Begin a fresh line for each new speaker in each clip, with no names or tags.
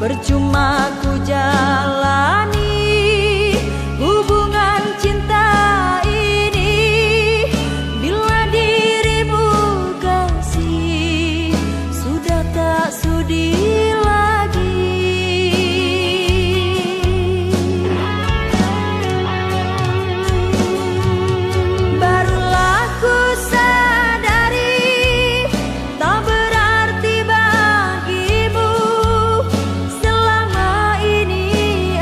percuma ku jalani hubungan cinta ini bila dirimu kasih sudah tak sudi lagi. Barulah ku sadari tak berarti bagimu selama ini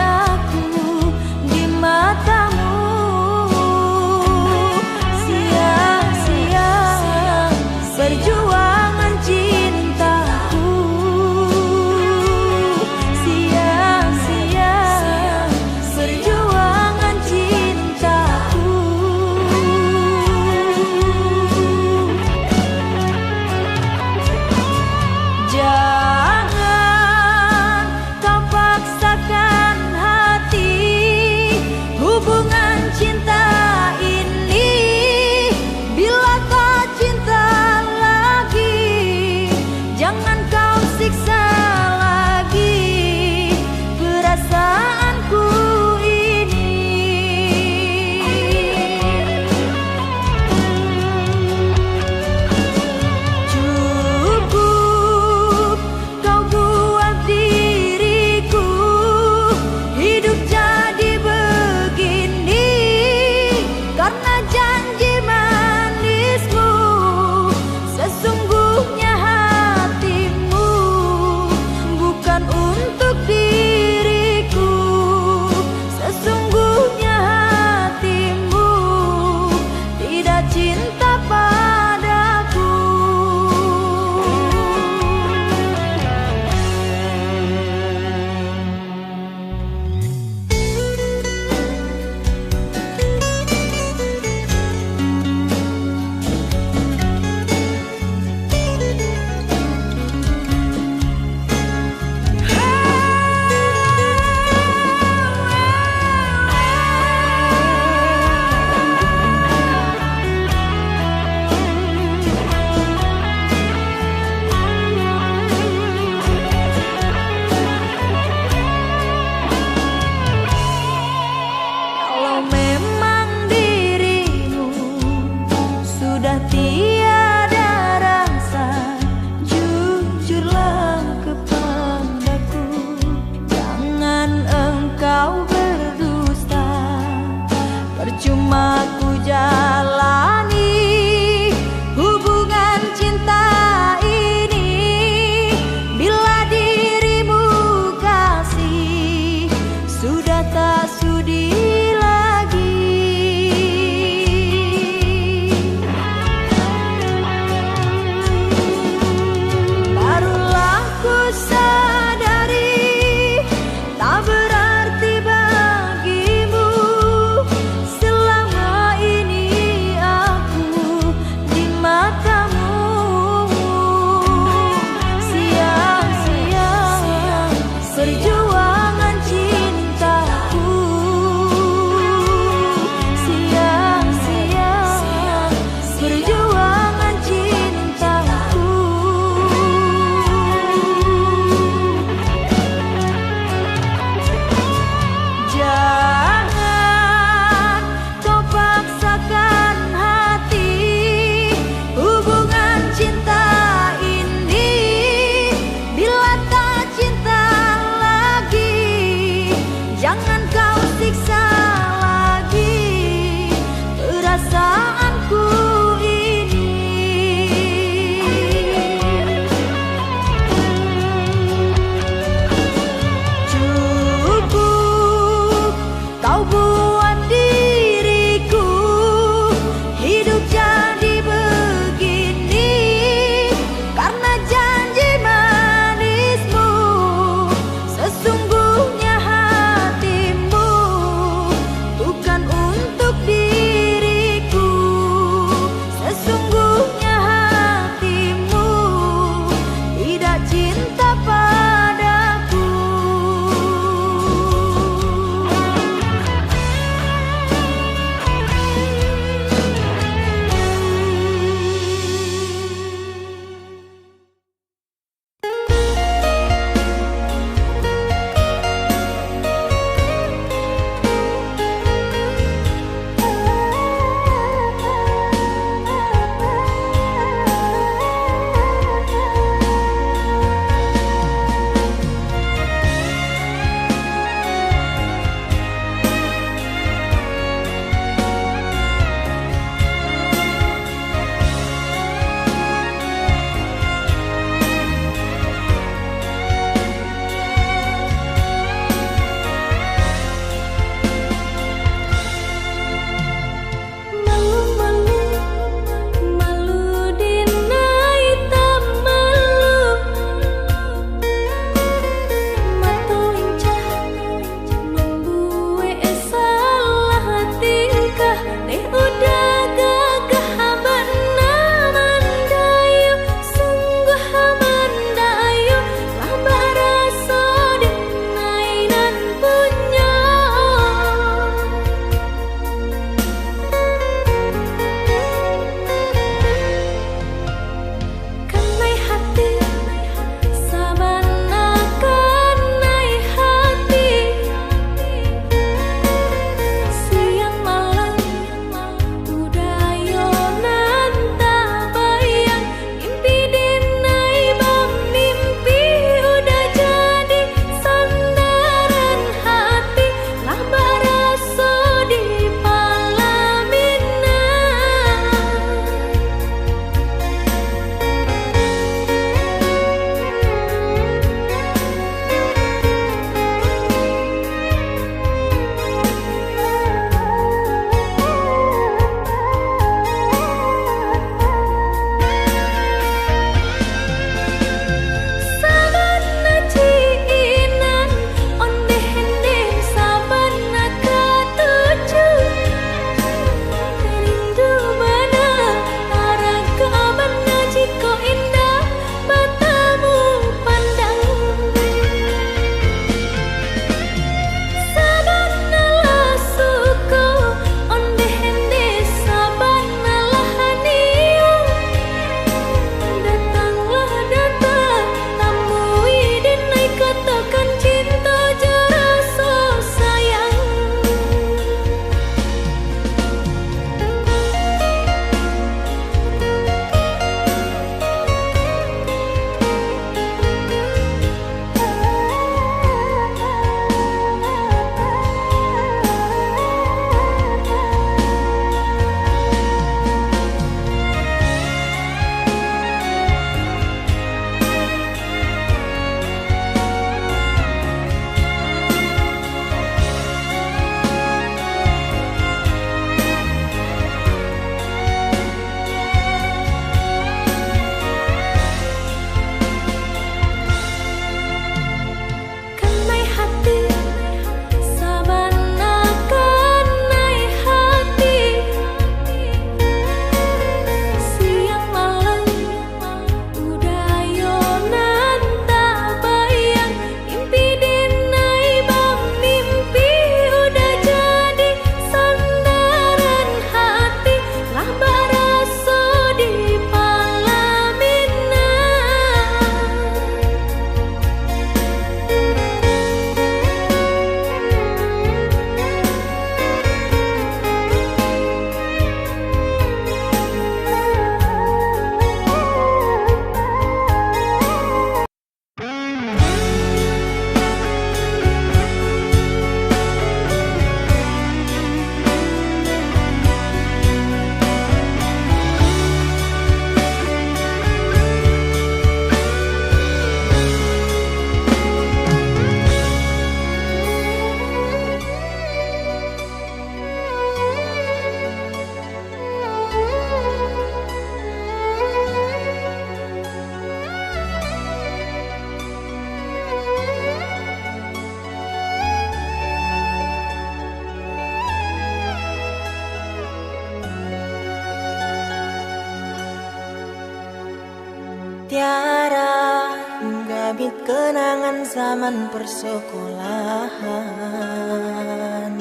Tiara menggabit kenangan zaman persekolahan.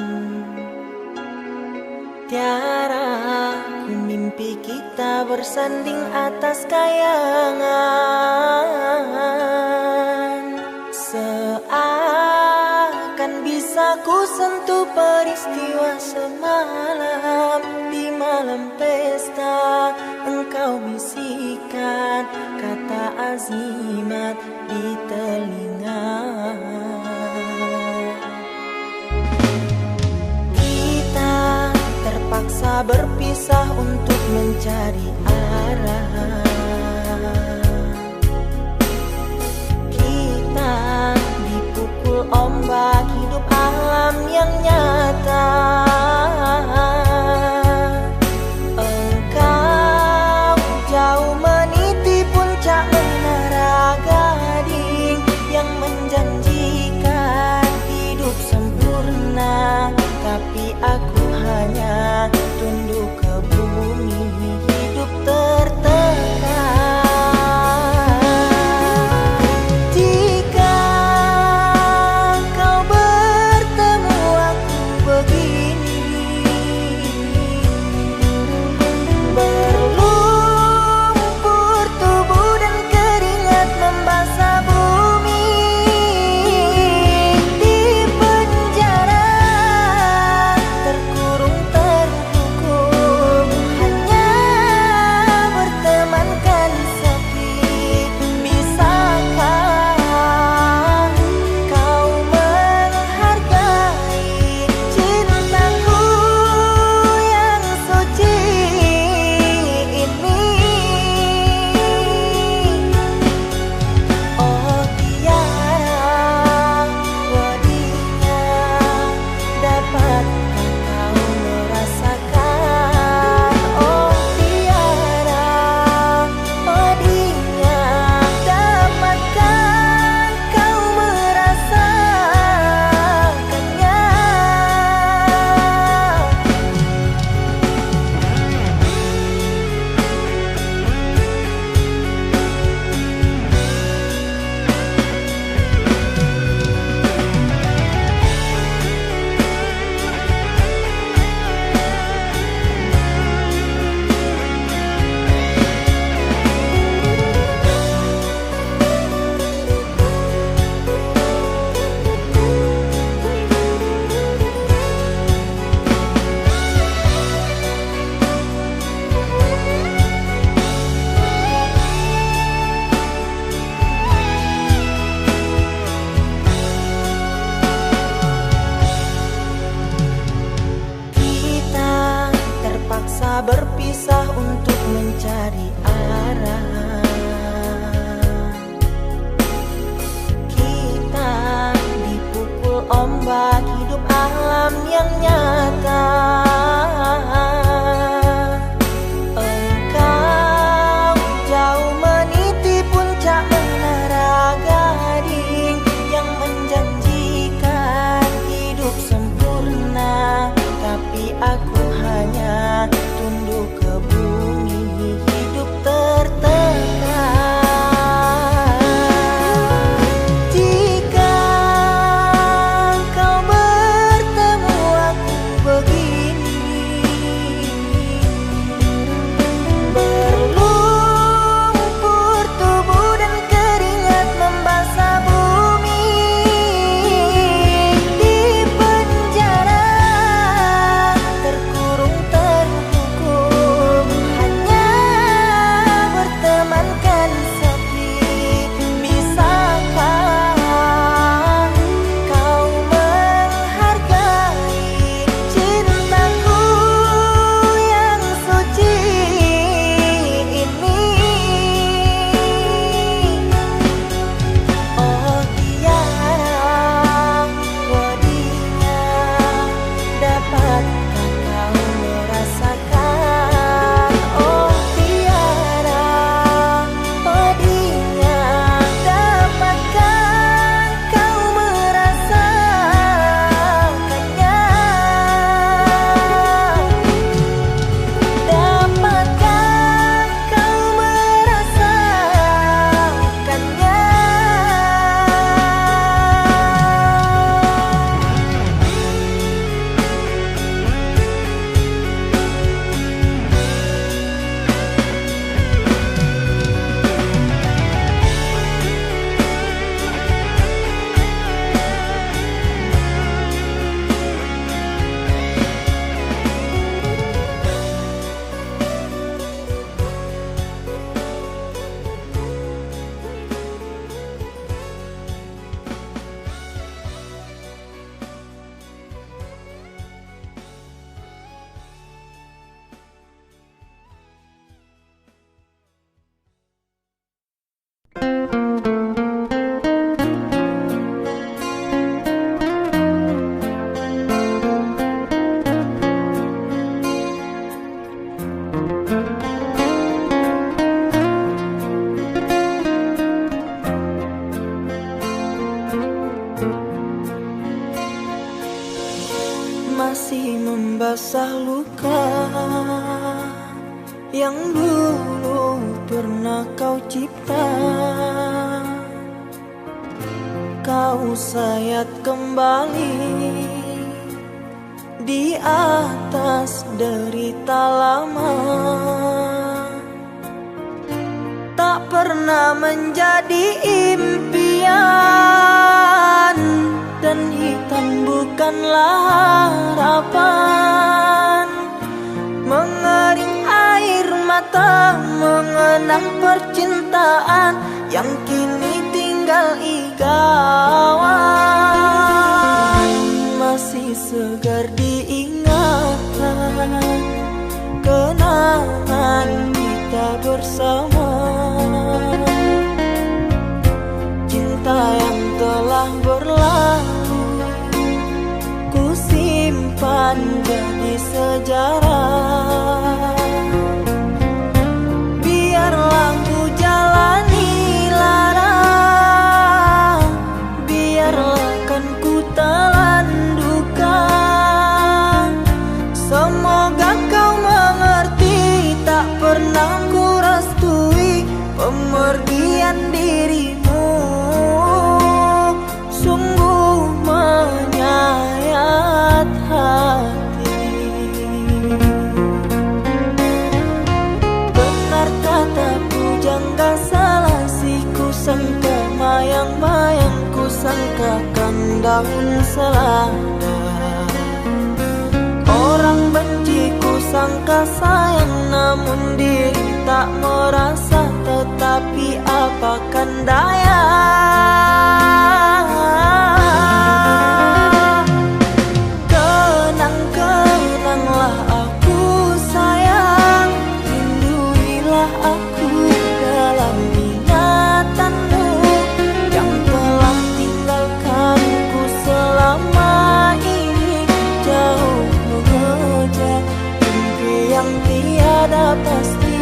Tiara mimpi kita bersanding atas kayangan. Seakan bisa ku sentuh peristiwa semalam. Di malam pesta engkau bisikan kata azimat di telinga. Kita terpaksa berpisah untuk mencari arah. Kita dipukul ombak hidup alam yang nyata. Engkau jauh meniti puncak menara gading yang menjanjikan hidup sempurna, tapi aku hanya tunduk ke bumi, hidup tertekan. Jika kau bertemu aku begini, berlumpur tubuh dan keringat membasah bumi. Di penjara terkurung terhukum, hanya bertemankan sepi. Bisakah kau menghargai cintaku yang suci ini? Oh Tiara, wadinya, dapatkah kau merasakan? Oh Tiara, wadinya, dapatkah kau merasakannya? Kita terpaksa berpisah untuk mencari arah. Kita dipukul ombak hidup alam yang nyata. Engkau jauh meniti puncak menara gading yang menjanjikan hidup sempurna, tapi aku hanya tunduk ke bumi, hidup tertekan. Jika kau bertemu aku masih membasah luka yang dulu pernah kau cipta. Kau sayat kembali di atas derita lama. Tak pernah menjadi impian, dan hitam bukanlah harapan. Mengering air mata mengenang percintaan yang kini tinggal igauan. Masih segar diingatan kenangan kita bersama. Cinta yang telah berlalu ku simpan jadi sejarah. Biarlah ku jalani lara, biarlah kan ku telan duka. Semoga kau mengerti, tak pernah ku restui pemergian dirimu. Sungguh menyayat hati. Benar kata pujangga Selasi, ku sangka mayang-mayang, ku sangkakan daun selada. Orang benci ku sangka sayang, namun diri tak merasa. Tetapi apakan daya. Kenang-kenanglah aku sayang, rinduilah aku dalam ingatanmu yang telah tinggalkanku selama ini. Jauh mengejar mimpi yang tiada pasti.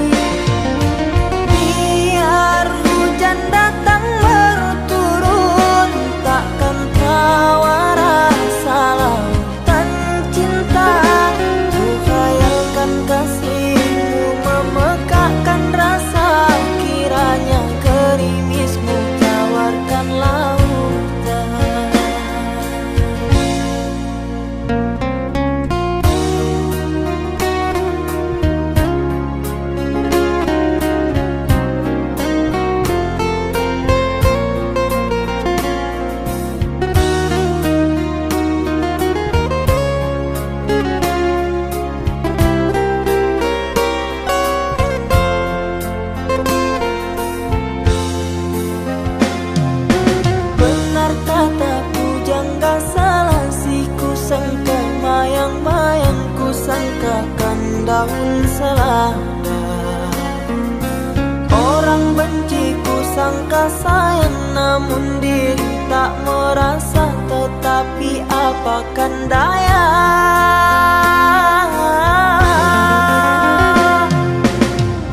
Biar hujan datang berturun, takkan tawa rasa lautan cinta. Ku khayalkan kasihmu memekakkan rasa, kiranya gerimismu tawarkan lautan. Benar kata pujangga Selasi, ku sangka mayang-mayang, ku sangkakan daun selada. Orang benci ku sangka sayang, namun diri tak merasa. Tetapi apakan daya.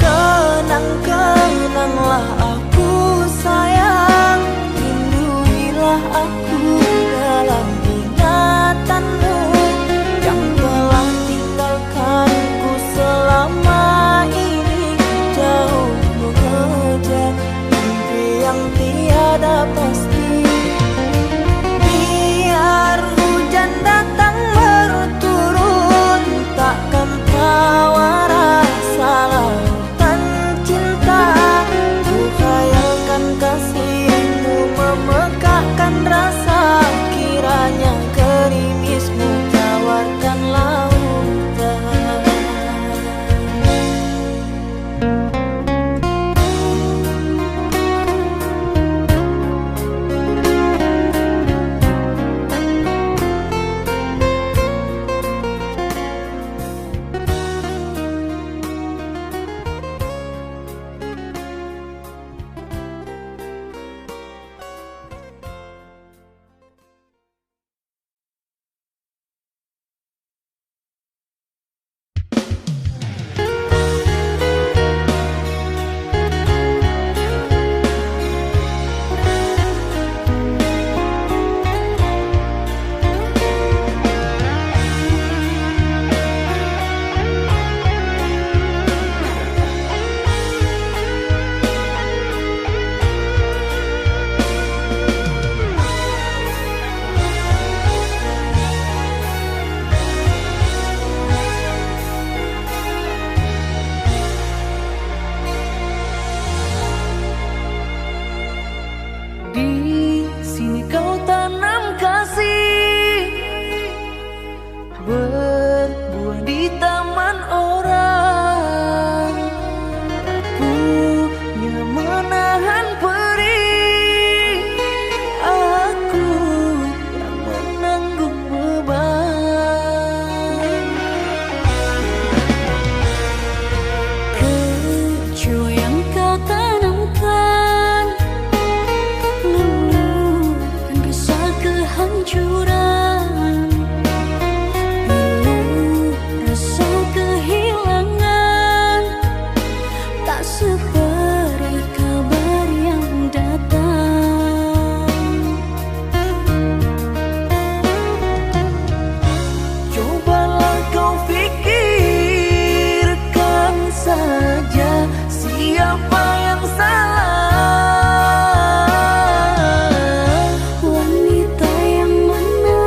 Kenang-kenanglah aku sayang, rinduilah aku dalam ingatanmu yang telah tinggalkanku selama ini. Jauh mengejar mimpi yang tiada pasti. Biar hujan datang
kehancuran. Pilu rasa kehilangan, tak seperti kabar yang datang.
Cobalah kau pikirkan saja, siapa yang salah?
Wanita yang mana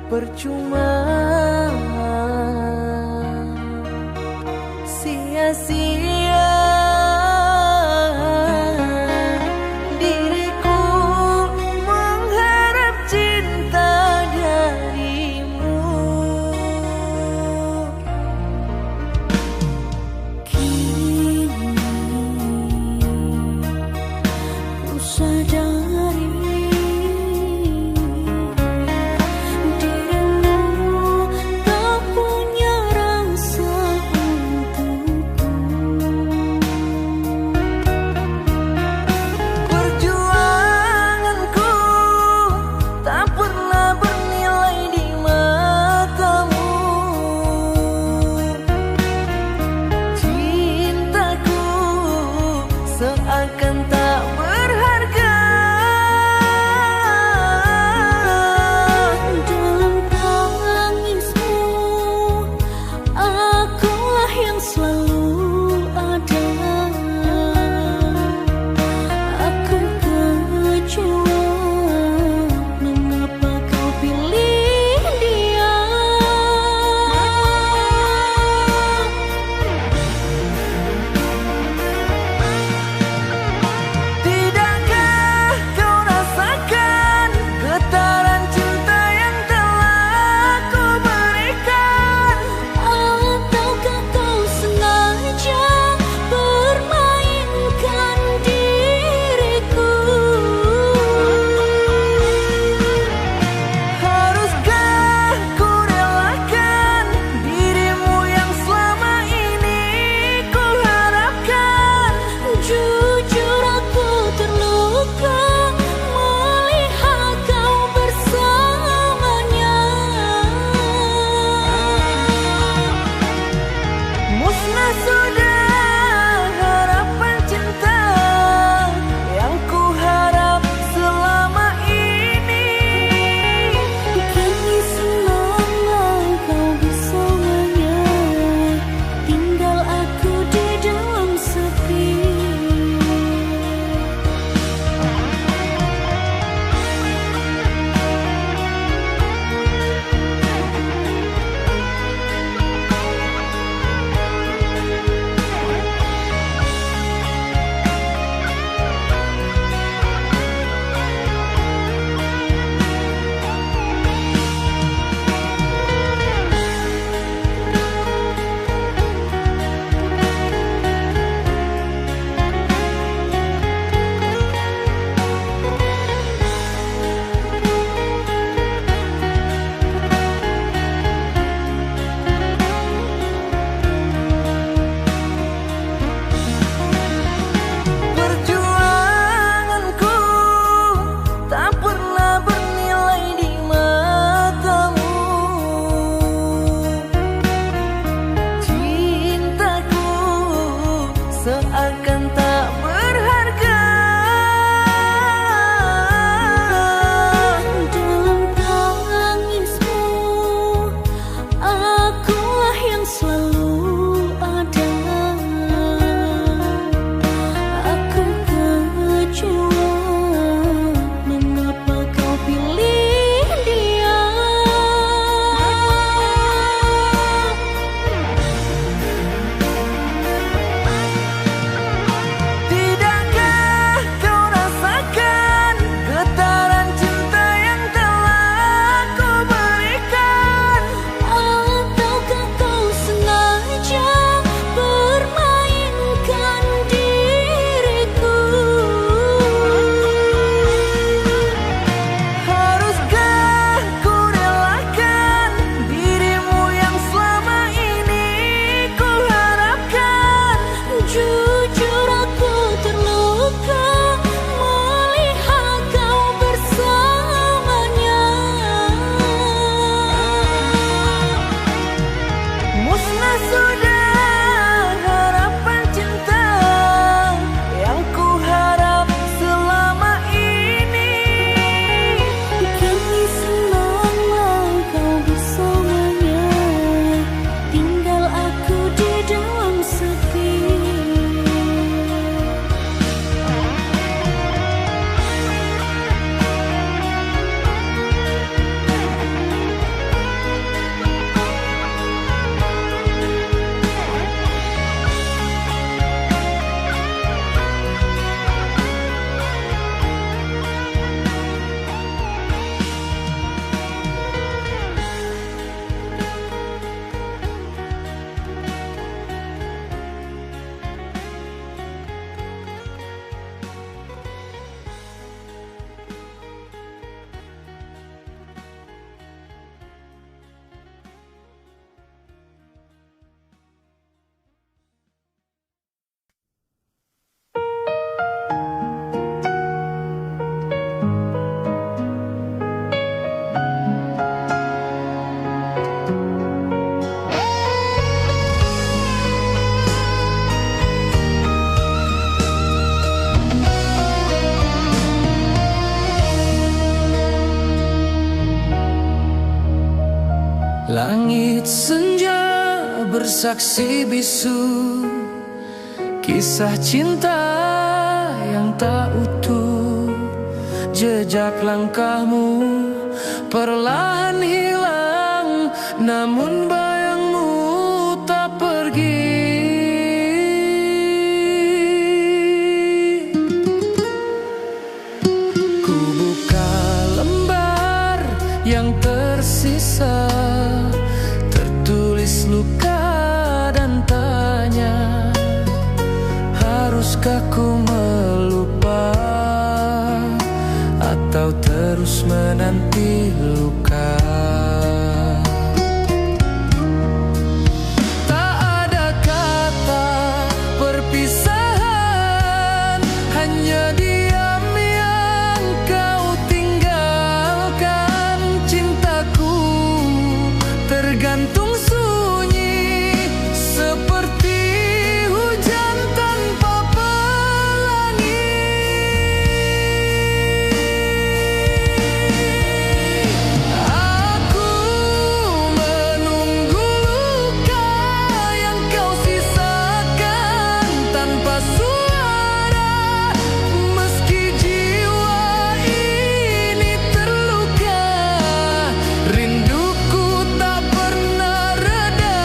percuma, sia-sia diriku mengharap cinta darimu.
Kini ku sadari dirimu
Langit senja bersaksi bisu, kisah cinta yang tak utuh. Jejak langkahmu perlahan hilang, namun bayangmu tak pergi. Ku buka lembar yang tersisa, tertulis luka dan tanya, haruskah ku melupa atau terus menanti luka? Tak ada kata perpisahan, hanya diam yang kau tinggalkan. Cintaku tergantung sunyi, seperti hujan tanpa pelangi. Aku menunggu luka yang kau sisakan tanpa suara, meski jiwa ini terluka. Rinduku tak pernah reda.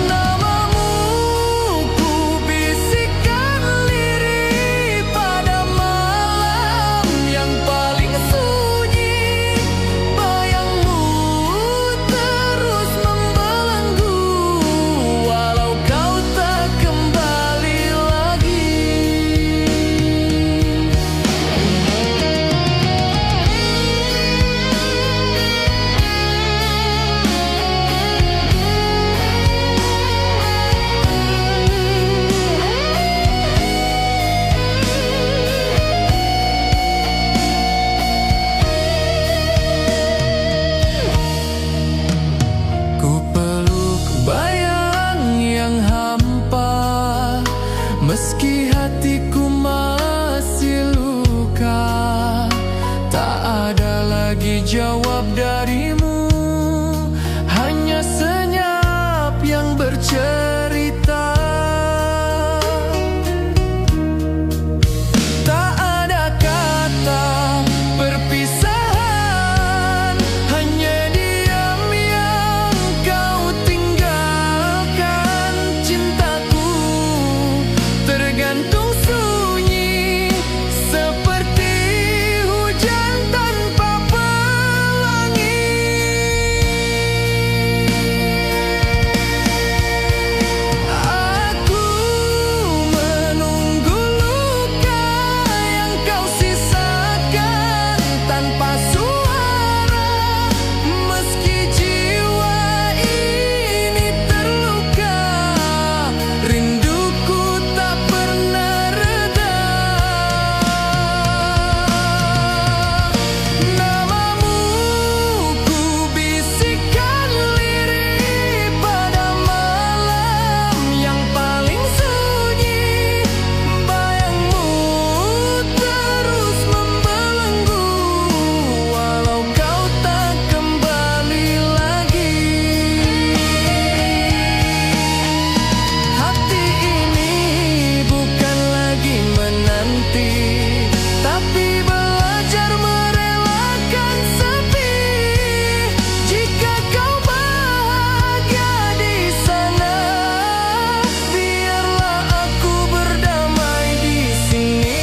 Namamu ku bisikan lirih pada malam yang paling sunyi. Bayangmu terus membelenggu, walau kau tak kembali lagi. Ku peluk bayang yang hampa, meski hatiku masih luka. Tak ada lagi jawab darimu, hanya senyap yang bercerita. Tak ada kata perpisahan, hanya diam yang kau tinggalkan. Cintaku tergantung sunyi, seperti hujan tanpa pelangi. Aku menunggu luka yang kau sisakan tanpa suara, meski jiwa ini terluka. Rinduku tak pernah reda. Namamu ku bisikan lirih pada malam yang paling sunyi. Bayangmu terus membelenggu, walau kau tak kembali lagi. Hati ini bukan lagi menanti, tapi belajar merelakan sepi. Jika kau bahagia di sana, biarlah aku berdamai di sini.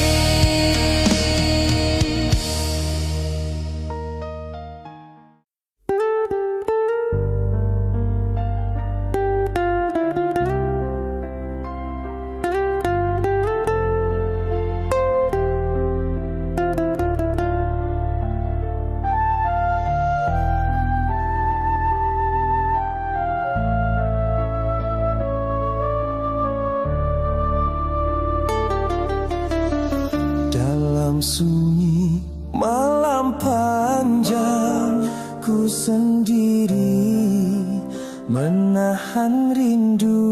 Dalam sunyi malam panjang, ku sendiri menahan rindu.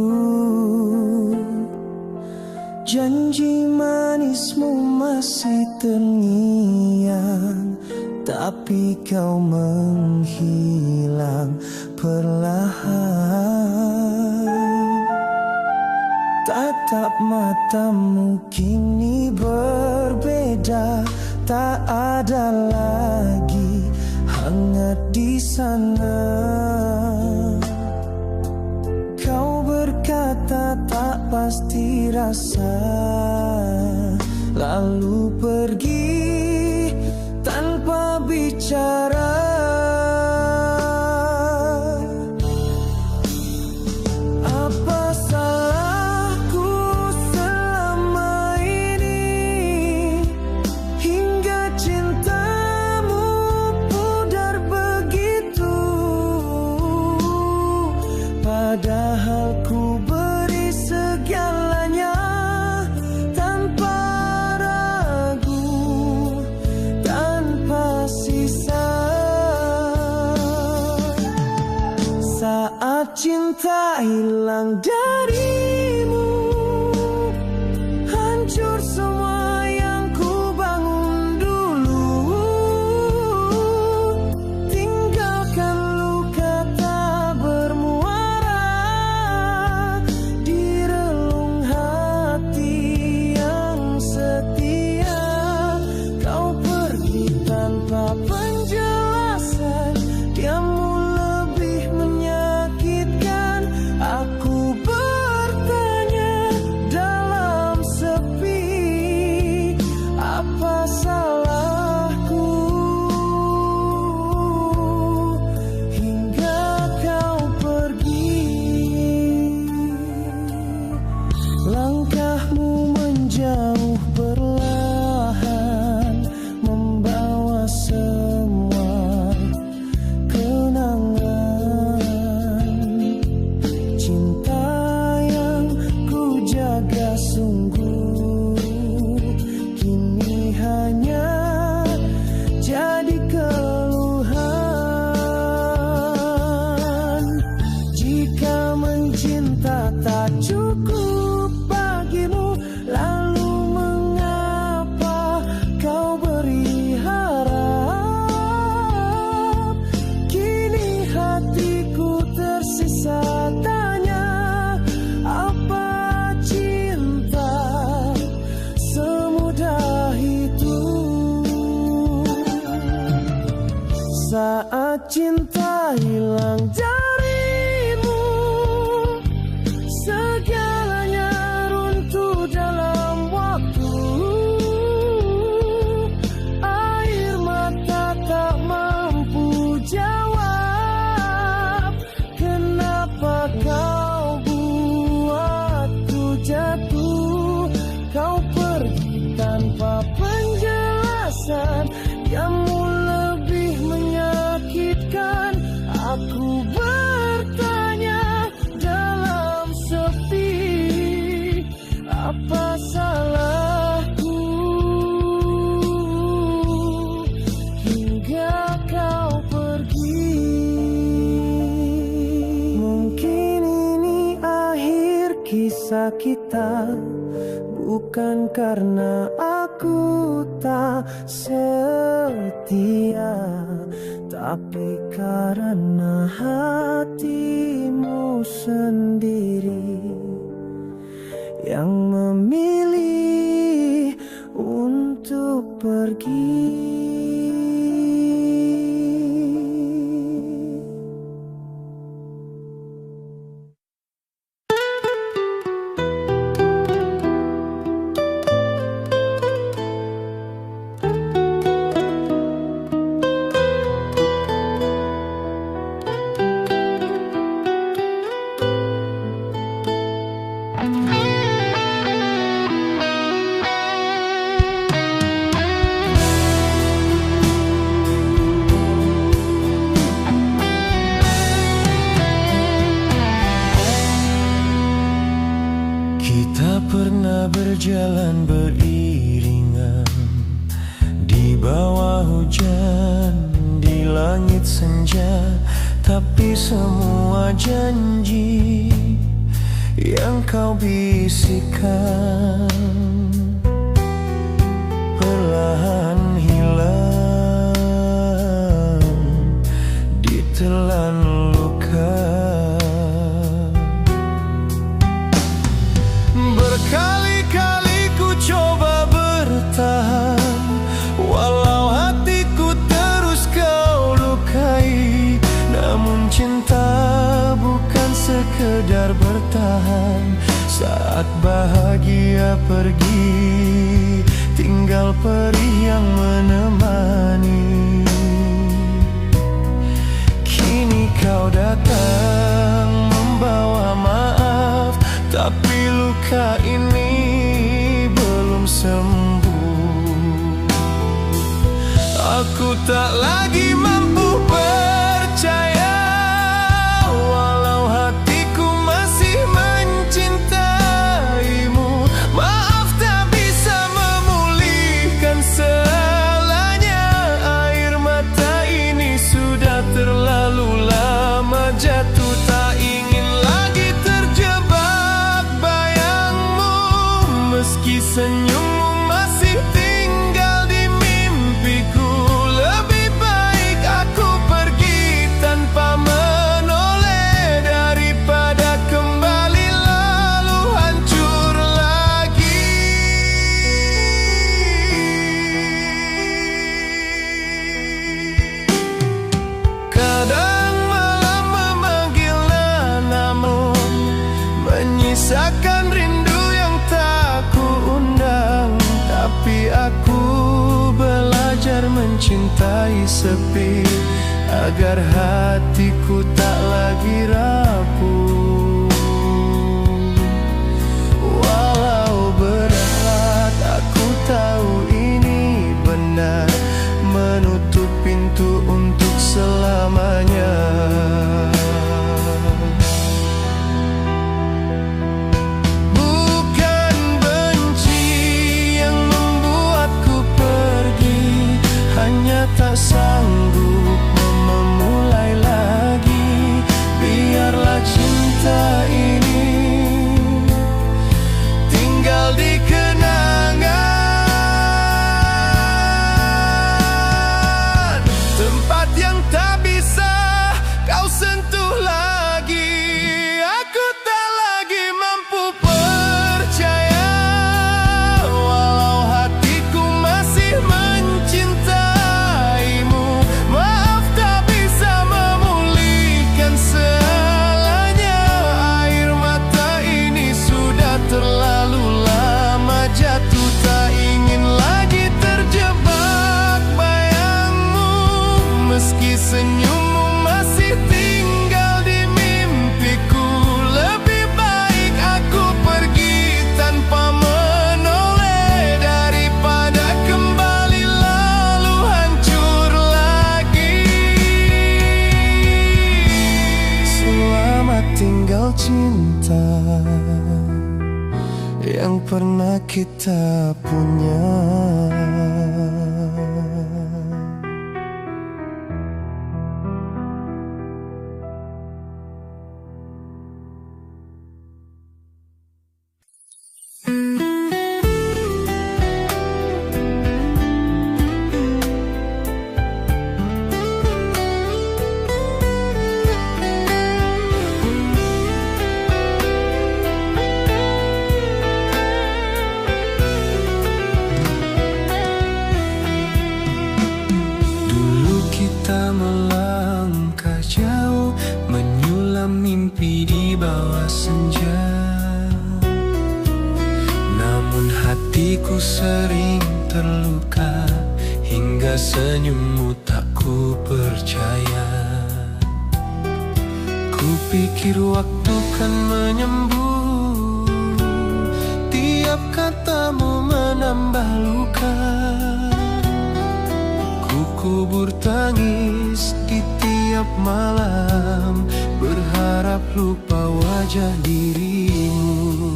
Janji manismu masih terngiang tapi kau menghilang perlahan. Tatap matamu kini berbeda, tak ada lagi hangat di sana. Kau berkata tak pasti rasa, lalu pergi tanpa bicara. Apa salahku selama ini hingga cintamu pudar begitu? Padahal ku beri segalanya tanpa ragu, tanpa sisa. Saat cinta hilang darimu, hancur semua yang ku bangun dulu. Tinggalkan luka tak bermuara di relung hati yang setia. Kau pergi tanpa penjelasan, diammu lebih menyakitkan. Aku bertanya dalam sepi, apa salahku hingga kau pergi? Langkahmu menjauh perlahan, membawa semua kenangan. Cinta yang ku jaga sungguh kini hanya jadi keluhan. Jika mencinta tak cukup bagimu, lalu mengapa kau beri harap? Kini hatiku tersisa tanya, apa cinta semudah itu? Saat cinta hilang darimu, segalanya runtuh dalam waktu. Air mata tak mampu jawab, kenapa kau buatku jatuh. Kau pergi tanpa penjelasan, kamu lebih menyakitkan. Aku bertanya dalam sepi, apa salahku hingga kau pergi? Mungkin ini akhir kisah kita, bukan karena aku tak setia, tapi karena hatimu sendiri yang memilih untuk pergi. Pernah berjalan beriringan di bawah hujan, di langit senja, tapi semua janji yang kau bisikkan perlahan hilang. Saat bahagia pergi, tinggal perih yang menemani. Kini kau datang membawa maaf, tapi luka ini belum sembuh. Aku tak lagi mampu percaya, walau hatiku masih mencintaimu. Maaf tak bisa memulihkan segalanya. Air mata ini sudah terlalu lama jatuh, tak ingin lagi terjebak bayangmu. Meski senyummu masih tinggal di mimpiku, lebih baik aku pergi tanpa menoleh daripada kembali lalu hancur lagi. Kadang malam memanggil namamu, menyisakan rindu yang tak kuundang. Tapi aku belajar mencintai sepi, agar hatiku tak lagi rapuh. Walau berat, aku tahu ini benar, menutup pintu untuk selamanya. Bukan benci yang membuatku pergi, hanya tak sanggup memulai lagi. Biarlah cinta ini tinggal di kenangan, tempat yang tak bisa kau sentuh lagi. Aku tak lagi mampu percaya, walau hatiku masih mencintaimu. Maaf tak bisa memulihkan segalanya. Air mata ini sudah terlalu lama jatuh, tak ingin lagi terjebak bayangmu. Meski senyummu masih tinggal di mimpiku, lebih baik aku pergi tanpa menoleh daripada kembali lalu hancur lagi. Selamat tinggal cinta yang pernah kita punya. Dulu kita melangkah jauh, menyulam mimpi di bawah senja. Namun hatiku sering terluka, hingga senyummu tak ku percaya. Kupikir waktu kan menyembuh, tiap katamu menambah luka. Ku kubur tangis di tiap malam, berharap lupa wajah dirimu.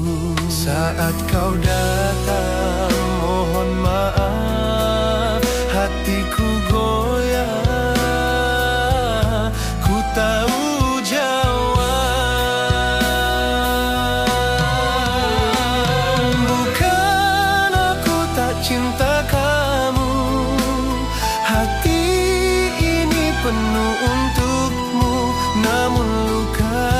Saat kau datang mohon maaf, hatiku goyah. Ku tahu jawab, bukan aku tak cinta kamu. Hati ini penuh untukmu, namun luka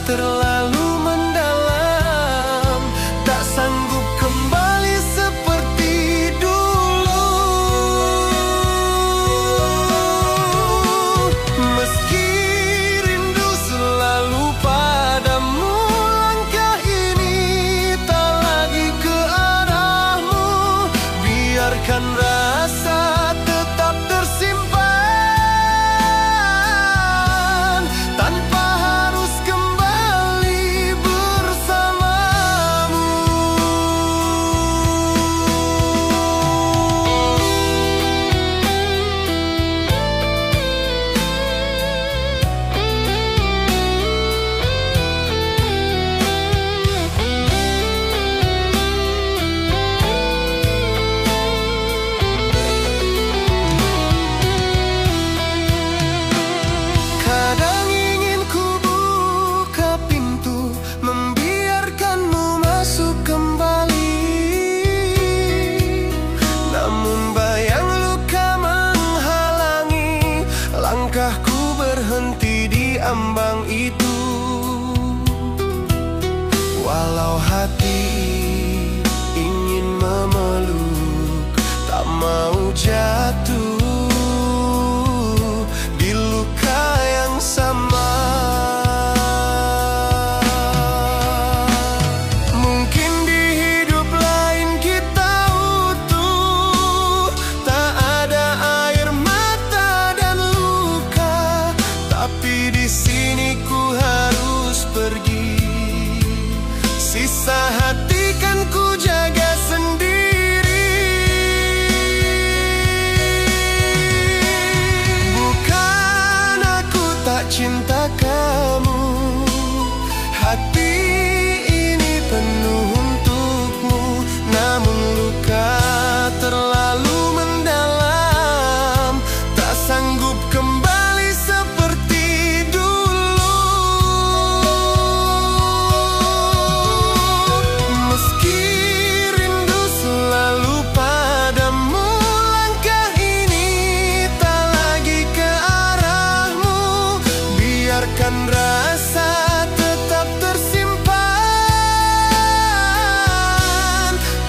terlalu mendalam, tak sanggup kembali seperti dulu. Meski rindu selalu padamu, langkah ini tak biarkan rasa tetap tersimpan tanpa harus kembali bersamamu. Kadang ingin ku buka pintu, membiarkanmu masuk kembali. Namun bayang luka menghalangi langkahku berhenti di ambang itu. Walau hati ingin memeluk, tak mau jatuh di luka yang sama. Mungkin di hidup lain kita utuh, tak ada air mata dan luka, tapi di sini ku harus pergi. Sisa hati kan ku jaga sendiri. Bukan aku tak cinta kamu, hati ini penuh untukmu. Namun luka terlalu mendalam, tak sanggup kembali seperti dulu. Meski rindu selalu padamu, langkah ini tak lagi ke arahmu. Biarkan rasa tetap tersimpan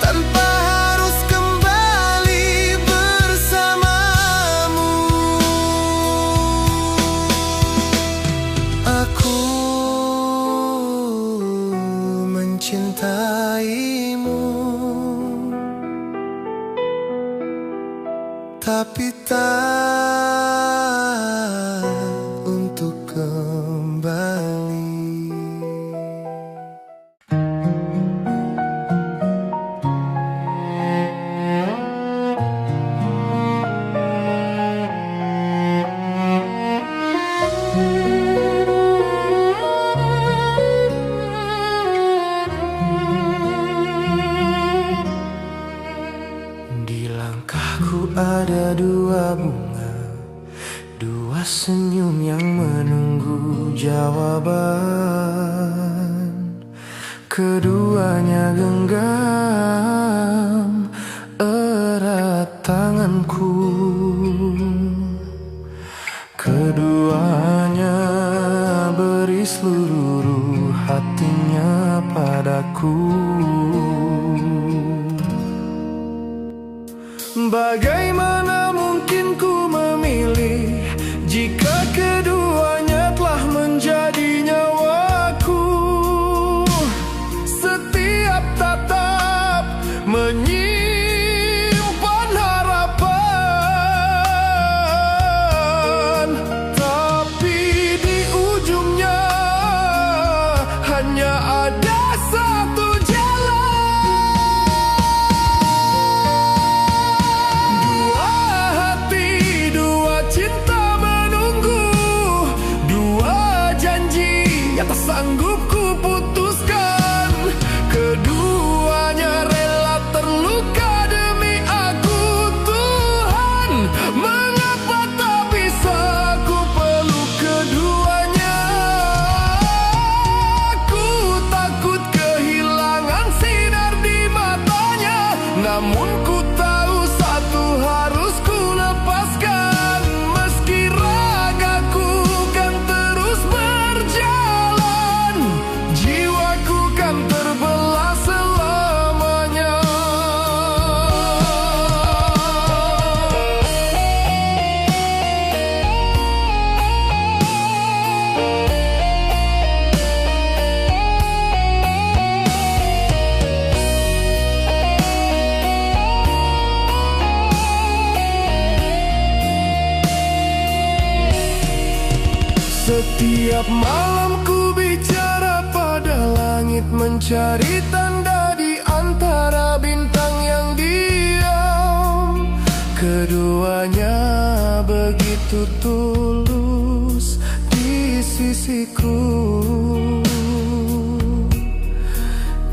tanpa harus kembali bersamamu. Aku mencintaimu, tapi tak untuk kembali. Di langkahku ada dua bunga, dua senyum yang menunggu jawaban. Keduanya genggam erat tanganku, keduanya beri seluruh hatinya padaku. Bagaimana mungkin ku memilih jika keduanya telah menjadi nyawaku? Setiap tatap menyimpan harapan, tapi di ujungnya hanya ada satu tak sanggup ku putuskan. Keduanya rela terluka demi aku. Tuhan, mengapa tak bisa ku peluk keduanya? Aku takut kehilangan sinar di matanya, namun ku tahu satu harus ku lepaskan. Meski ragaku kan terus berjalan, jiwaku kan terbelah selamanya. Tiap malam ku bicara pada langit, mencari tanda di antara bintang yang diam. Keduanya begitu tulus di sisiku.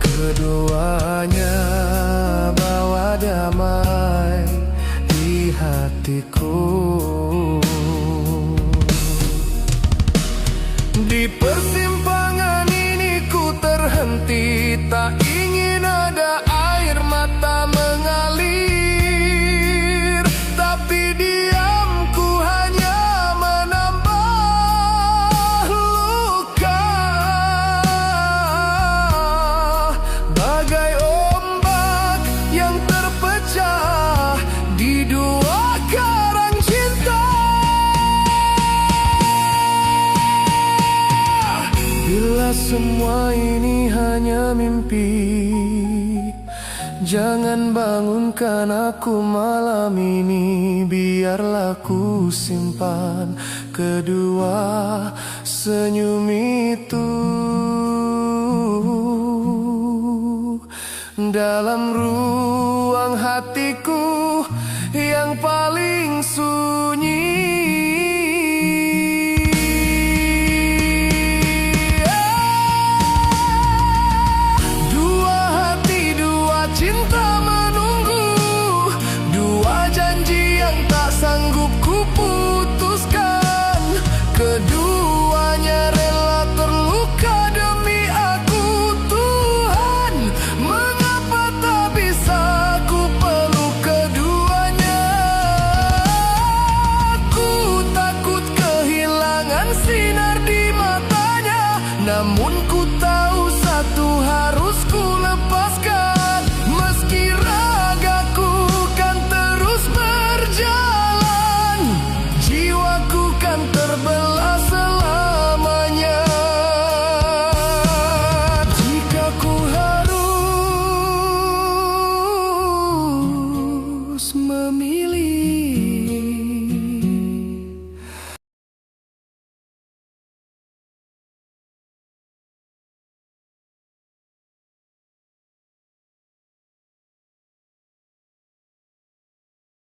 Keduanya bawa damai di hatiku. Di persimpangan ini ku terhenti, tak ingin ada air mata mengalir, tapi diamku hanya menambah luka. Bagai ombak yang terpecah di dua karang cinta. Bila semua ini hanya mimpi, jangan bangunkan aku malam ini. Biarlah ku simpan kedua senyum itu dalam ruang hatiku.